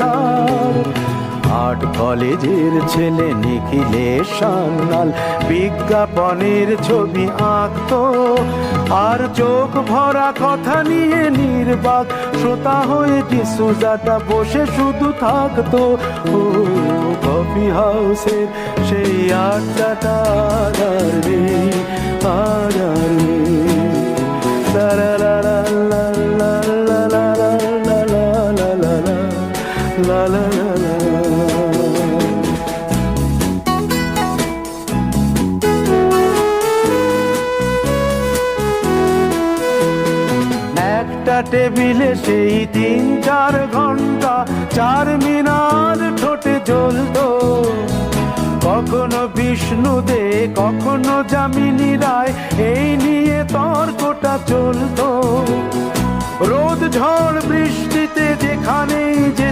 তার। আর্ট কলেজের ছেলে নিখিলেশ সান্যাল বিজ্ঞাপনের ছবি আঁকতো, আর চোখ ভরা কথা নিয়ে নির্বাক শ্রোতা হয়ে ডিসুজাটা বসে শুধু থাকতো। ও কফি হাউসের সেই আড্ডাটা আর নেই, আর নেই। লা লা লা লা লা লা লা লা লা লা লা লা লা। একটা টেবিলে সেই 3-4 ঘন্টা চারমিনার ঠোঁটে জ্বলতো, কখনো বিষ্ণু দে কখনো যামিনী রায়, এই নিয়ে তর্কটা চলতো। রোদ ঝড় বৃষ্টিতে যেখানেই যে